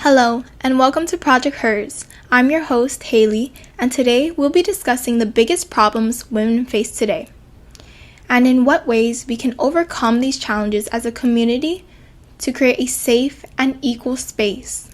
Hello, and welcome to Project Hers. I'm your host, Haley, and today we'll be discussing the biggest problems women face today, and in what ways we can overcome these challenges as a community to create a safe and equal space.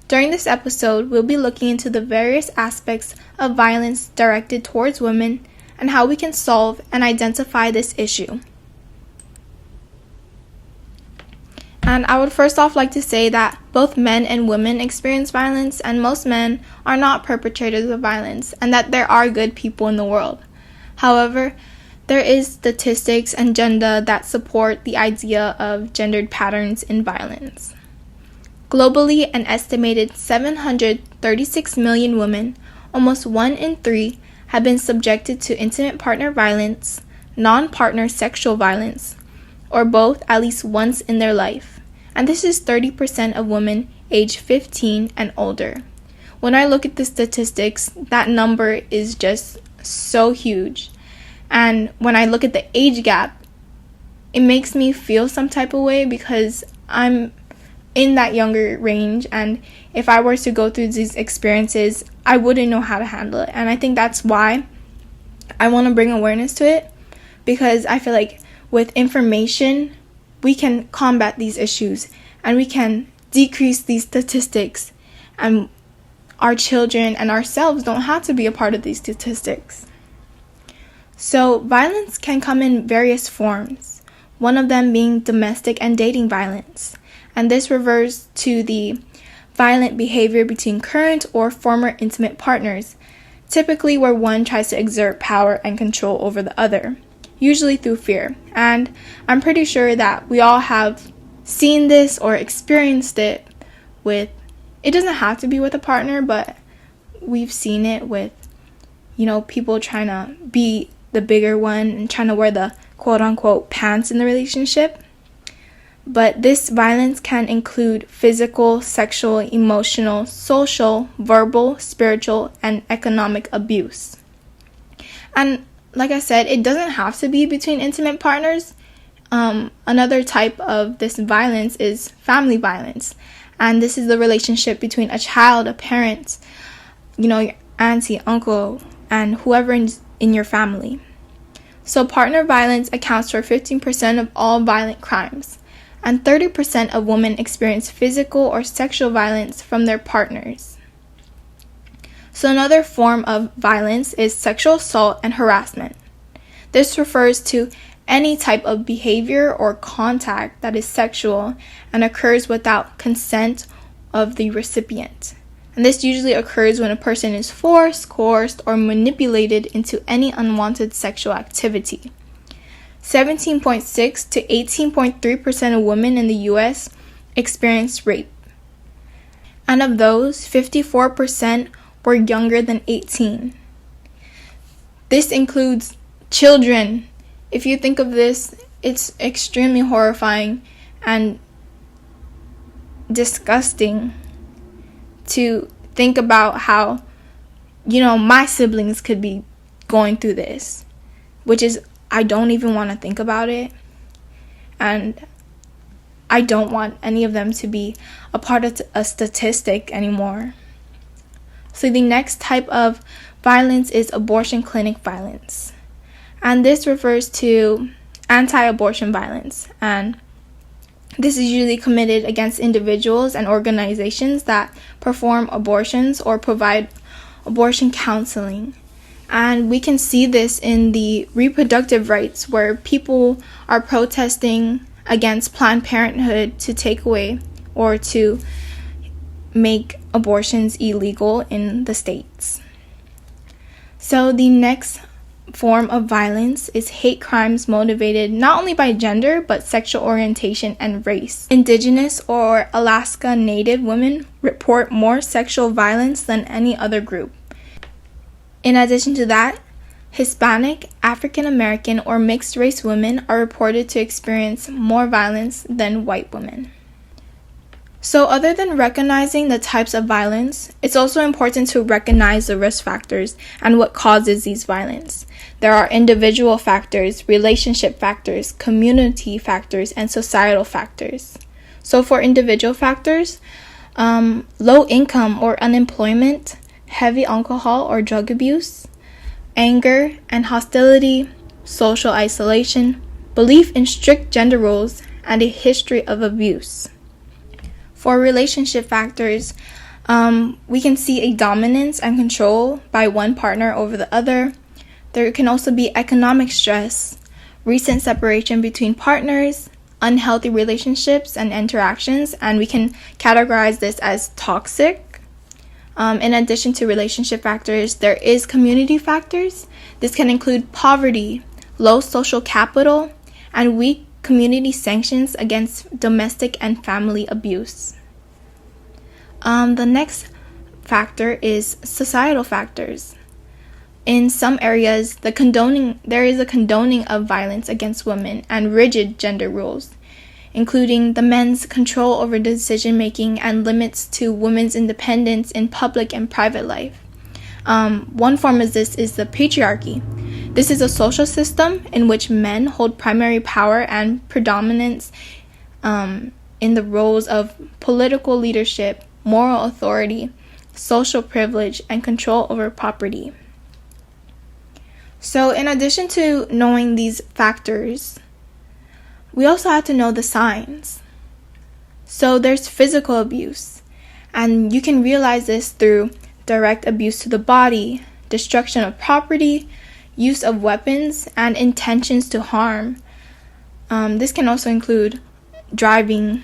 During this episode, we'll be looking into the various aspects of violence directed towards women and how we can solve and identify this issue. And I would first off like to say that both men and women experience violence, and most men are not perpetrators of violence, and that there are good people in the world. However, there is statistics and agenda that support the idea of gendered patterns in violence. Globally, an estimated 736 million women, almost 1 in 3, have been subjected to intimate partner violence, non-partner sexual violence, or both at least once in their life. And this is 30% of women aged 15 and older. When I look at the statistics, that number is just so huge. And when I look at the age gap, it makes me feel some type of way because I'm in that younger range, and if I were to go through these experiences, I wouldn't know how to handle it. And I think that's why I want to bring awareness to it, because I feel like with information, we can combat these issues and we can decrease these statistics, and our children and ourselves don't have to be a part of these statistics. So violence can come in various forms, one of them being domestic and dating violence, and this refers to the violent behavior between current or former intimate partners, typically where one tries to exert power and control over the other, usually through fear. And I'm pretty sure that we all have seen this or experienced it with, it doesn't have to be with a partner, but we've seen it with, people trying to be the bigger one and trying to wear the quote-unquote pants in the relationship. But this violence can include physical, sexual, emotional, social, verbal, spiritual, and economic abuse. And like I said, it doesn't have to be between intimate partners. Another type of this violence is family violence. And this is the relationship between a child, a parent, your auntie, uncle, and whoever in your family. So partner violence accounts for 15% of all violent crimes. And 30% of women experience physical or sexual violence from their partners. So another form of violence is sexual assault and harassment. This refers to any type of behavior or contact that is sexual and occurs without consent of the recipient. And this usually occurs when a person is forced, coerced, or manipulated into any unwanted sexual activity. 17.6 to 18.3% of women in the U.S. experience rape. And of those, 54% were younger than 18. This includes children. If you think of this, it's extremely horrifying and disgusting to think about how, my siblings could be going through this, which is, I don't even want to think about it, and I don't want any of them to be a part of a statistic anymore. So the next type of violence is abortion clinic violence. And this refers to anti-abortion violence. And this is usually committed against individuals and organizations that perform abortions or provide abortion counseling. And we can see this in the reproductive rights, where people are protesting against Planned Parenthood to take away or to make abortions illegal in the states. So the next form of violence is hate crimes motivated not only by gender but sexual orientation and race. Indigenous or Alaska Native women report more sexual violence than any other group. In addition to that, Hispanic, African American, or mixed race women are reported to experience more violence than white women. So other than recognizing the types of violence, it's also important to recognize the risk factors and what causes these violence. There are individual factors, relationship factors, community factors, and societal factors. So for individual factors, low income or unemployment, heavy alcohol or drug abuse, anger and hostility, social isolation, belief in strict gender roles, and a history of abuse. For relationship factors, we can see a dominance and control by one partner over the other. There can also be economic stress, recent separation between partners, unhealthy relationships and interactions, and we can categorize this as toxic. In addition to relationship factors, there is community factors. This can include poverty, low social capital, and weak community sanctions against domestic and family abuse. The next factor is societal factors. In some areas, there is a condoning of violence against women and rigid gender rules, including the men's control over decision-making and limits to women's independence in public and private life. One form of this is the patriarchy. This is a social system in which men hold primary power and predominance in the roles of political leadership, moral authority, social privilege, and control over property. So in addition to knowing these factors, we also have to know the signs. So there's physical abuse, and you can realize this through direct abuse to the body, destruction of property, use of weapons, and intentions to harm. This can also include driving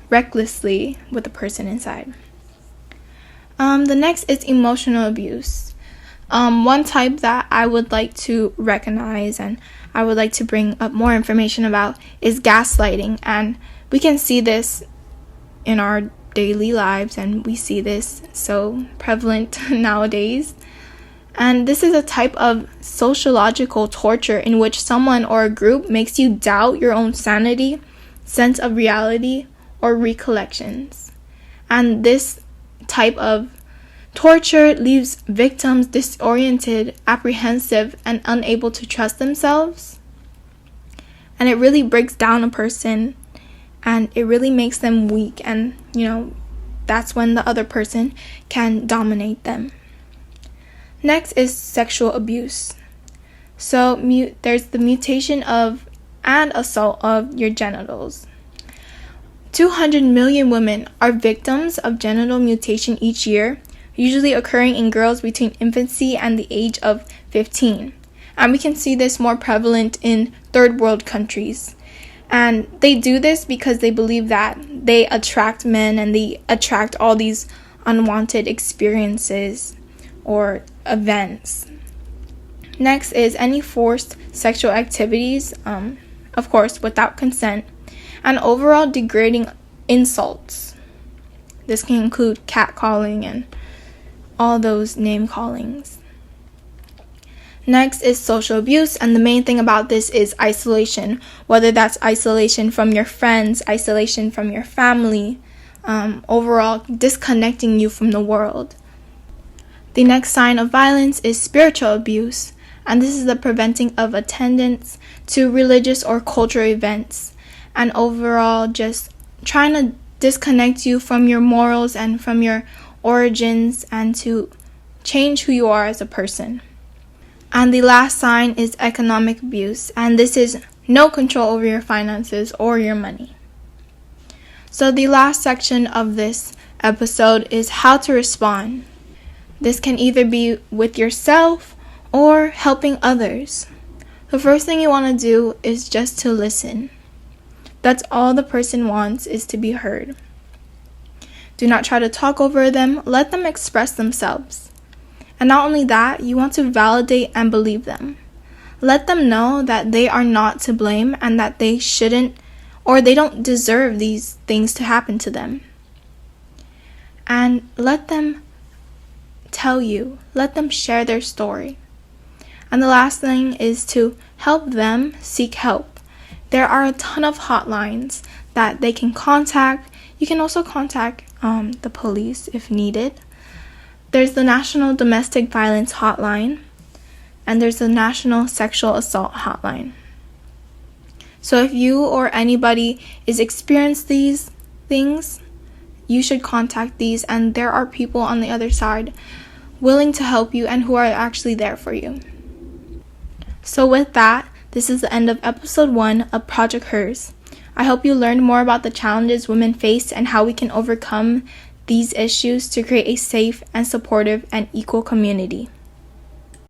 recklessly with the person inside. The next is emotional abuse. One type that I would like to recognize and I would like to bring up more information about is gaslighting, and we can see this in our daily lives, and we see this so prevalent nowadays. And this is a type of sociological torture in which someone or a group makes you doubt your own sanity, sense of reality, or recollections. And this type of torture leaves victims disoriented, apprehensive, and unable to trust themselves. And it really breaks down a person, and it really makes them weak, and that's when the other person can dominate them. Next is sexual abuse. So there's the mutation of and assault of your genitals. 200 million women are victims of genital mutation each year, usually occurring in girls between infancy and the age of 15. And we can see this more prevalent in third world countries. And they do this because they believe that they attract men and they attract all these unwanted experiences or events. Next is any forced sexual activities, of course, without consent, and overall degrading insults. This can include catcalling and all those name callings. Next is social abuse, and the main thing about this is isolation, whether that's isolation from your friends, isolation from your family, overall disconnecting you from the world. The next sign of violence is spiritual abuse, and this is the preventing of attendance to religious or cultural events, and overall just trying to disconnect you from your morals and from your origins and to change who you are as a person. And the last sign is economic abuse, and this is no control over your finances or your money. So the last section of this episode is how to respond. This can either be with yourself or helping others. The first thing you want to do is just to listen. That's all the person wants, is to be heard. Do not try to talk over them. Let them express themselves. And not only that, you want to validate and believe them. Let them know that they are not to blame and that they shouldn't or they don't deserve these things to happen to them. And let them tell you, let them share their story. And the last thing is to help them seek help. There are a ton of hotlines that they can contact. You can also contact the police if needed. There's the National Domestic Violence Hotline, and there's the National Sexual Assault Hotline. So if you or anybody is experiencing these things, you should contact these, and there are people on the other side willing to help you and who are actually there for you. So with that, this is the end of episode 1 of Project Hers. I hope you learned more about the challenges women face and how we can overcome these issues to create a safe and supportive and equal community.